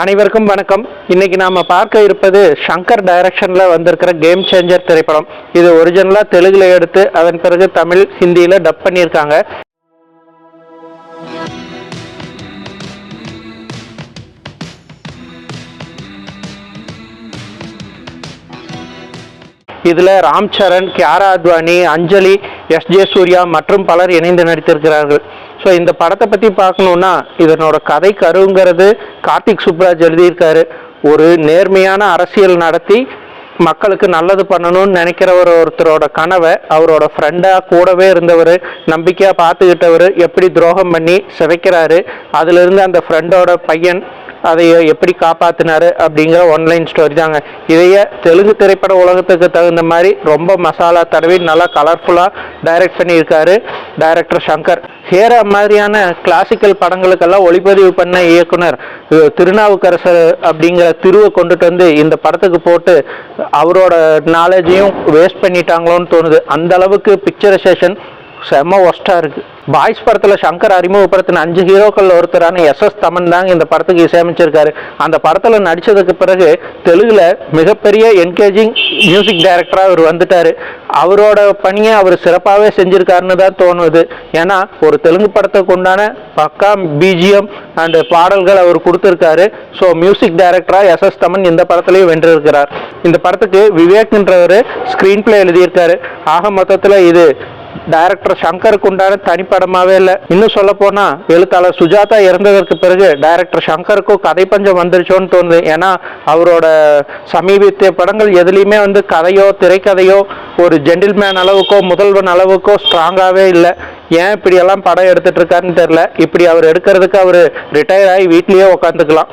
அனைவருக்கும் வணக்கம். இன்னைக்கு நாம பார்க்க இருப்பது ஷங்கர் டைரக்ஷன்ல வந்திருக்கிற கேம் சேஞ்சர் திரைப்படம். இது ஒரிஜினலா தெலுங்குல எடுத்து அதன் பிறகு தமிழ் ஹிந்தியில டப் பண்ணியிருக்காங்க. இதுல ராம் சரண், கியாரா அத்வானி, அஞ்சலி, எஸ்.ஜே. சூர்யா மற்றும் பலர் இணைந்து நடித்திருக்கிறார்கள். ஸோ இந்த படத்தை பற்றி பார்க்கணுன்னா இதனோட கதை கருங்கிறது கார்த்திக் சுப்ராஜ் எழுதியிருக்காரு. ஒரு நேர்மையான அரசியல் நடத்தி மக்களுக்கு நல்லது பண்ணணும்னு ஒருத்தரோட கனவை அவரோட ஃப்ரெண்டாக கூடவே இருந்தவர், நம்பிக்கையாக பார்த்துக்கிட்டவர் எப்படி துரோகம் பண்ணி சிதைக்கிறாரு. அதிலிருந்து அந்த ஃப்ரெண்டோட பையன் அதை எப்படி காப்பாற்றினாரு அப்படிங்கிற ஒன்லைன் ஸ்டோரி தாங்க. இதையே தெலுங்கு திரைப்பட உலகத்துக்கு தகுந்த மாதிரி ரொம்ப மசாலா தடவி நல்லா கலர்ஃபுல்லாக டைரக்ட் பண்ணியிருக்காரு டைரக்டர் ஷங்கர். ஹேரா மாதிரியான கிளாசிக்கல் படங்களுக்கெல்லாம் ஒளிப்பதிவு பண்ண இயக்குனர் திருநாவுக்கரசர் அப்படிங்கிற திருவை கொண்டுட்டு வந்து இந்த படத்துக்கு போட்டு அவரோட நாலேஜையும் வேஸ்ட் பண்ணிட்டாங்களோன்னு தோணுது. அந்த அளவுக்கு பிக்சரைசேஷன் செம்ம ஒஸ்ட்டாக இருக்குது. பாய்ஸ் படத்தில் ஷங்கர் அறிமுகப்படுத்தின 5 ஹீரோக்கள் ஒருத்தரான எஸ்.எஸ். தமன் தாங்க இந்த படத்துக்கு இசையமைச்சிருக்காரு. அந்த படத்தில் நடித்ததுக்கு பிறகு தெலுங்குல மிகப்பெரிய என்கேஜிங் மியூசிக் டைரக்டராக அவர் வந்துட்டார். அவரோட பணியை அவர் சிறப்பாகவே செஞ்சுருக்காருன்னு தான் தோணுது. ஏன்னா ஒரு தெலுங்கு படத்துக்கு உண்டான பக்கா பிஜிஎம் அண்டு பாடல்கள் அவர் கொடுத்துருக்காரு. ஸோ மியூசிக் டைரக்டராக எஸ்.எஸ். தமன் இந்த படத்துலையும் வென்றிருக்கிறார். இந்த படத்துக்கு விவேக்ன்றவர் ஸ்க்ரீன் பிளே எழுதியிருக்காரு. ஆக மொத்தத்தில் இது டைரக்டர் ஷங்கருக்கு உண்டான தனிப்படமாகவே இல்லை. இன்னும் சொல்ல போனால் எழுத்தாளர் சுஜாதா இறந்ததற்கு பிறகு டைரக்டர் ஷங்கருக்கும் கதை பஞ்சம் வந்துருச்சோன்னு தோணுது. ஏன்னா அவரோட சமீபத்திய படங்கள் எதுலேயுமே கதையோ திரைக்கதையோ ஒரு ஜென்டில்மேன் அளவுக்கோ முதல்வன் அளவுக்கோ ஸ்ட்ராங்காகவே இல்லை. ஏன் இப்படியெல்லாம் படம் எடுத்துகிட்டு இருக்காருன்னு தெரில. இப்படி அவர் எடுக்கிறதுக்கு அவர் ரிட்டையர் ஆகி வீட்லேயே உட்காந்துக்கலாம்.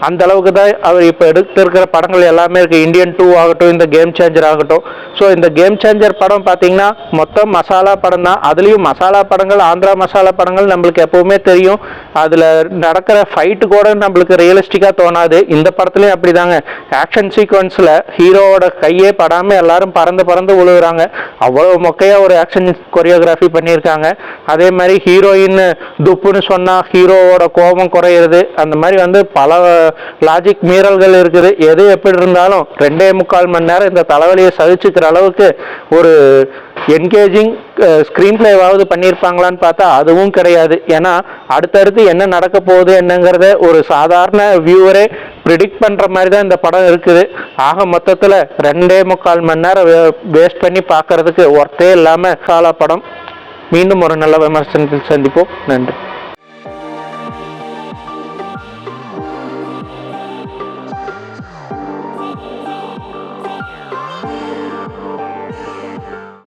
அந்த அளவுக்கு தான் அவர் இப்போ எடுத்திருக்கிற படங்கள் எல்லாமே இருக்குது. இந்தியன் 2 ஆகட்டும், இந்த கேம் சேஞ்சர் ஆகட்டும். ஸோ இந்த கேம் சேஞ்சர் படம் பார்த்தீங்கன்னா மொத்தம் மசாலா படம் தான். அதுலேயும் மசாலா படங்கள், ஆந்திரா மசாலா படங்கள் நம்மளுக்கு எப்போவுமே தெரியும். அதில் நடக்கிற ஃபைட்டு கூட நம்மளுக்கு ரியலிஸ்டிக்காக தோணாது. இந்த படத்துலேயும் அப்படி தாங்க. ஆக்ஷன் சீக்வன்ஸில் ஹீரோவோட கையே படாமல் எல்லாரும் பறந்து பறந்து விழுகுறாங்க. அவ்வளோ மொக்கையாக ஒரு ஆக்ஷன் கொரியோகிராஃபி பண்ணியிருக்காங்க. அதே மாதிரி ஹீரோயின் துப்புன்னு சொன்னால் ஹீரோவோட கோபம் குறையிறது. அந்த மாதிரி பல லாஜிக் மீறல்கள் இருக்குது. எது எப்படி இருந்தாலும் 2.25 மணி நேரம் இந்த தலைவலியை சகிச்சுக்கிற அளவுக்கு ஒரு என்கேஜிங் ஸ்க்ரீன் பிளேவாவது பண்ணியிருப்பாங்களான்னு பார்த்தா அதுவும் கிடையாது. ஏன்னா அடுத்தடுத்து என்ன நடக்க போகுது என்னங்கிறத ஒரு சாதாரண வியூவரே ப்ரிடிக்ட் பண்ணுற மாதிரி தான் இந்த படம் இருக்குது. ஆக மொத்தத்தில் 2.25 மணி நேரம் வேஸ்ட் பண்ணி பார்க்கறதுக்கு ஒர்த்தே இல்லாமல் சாலா படம். மீண்டும் ஒரு நல்ல விமர்சனத்தில் சந்திப்போம். நன்றி.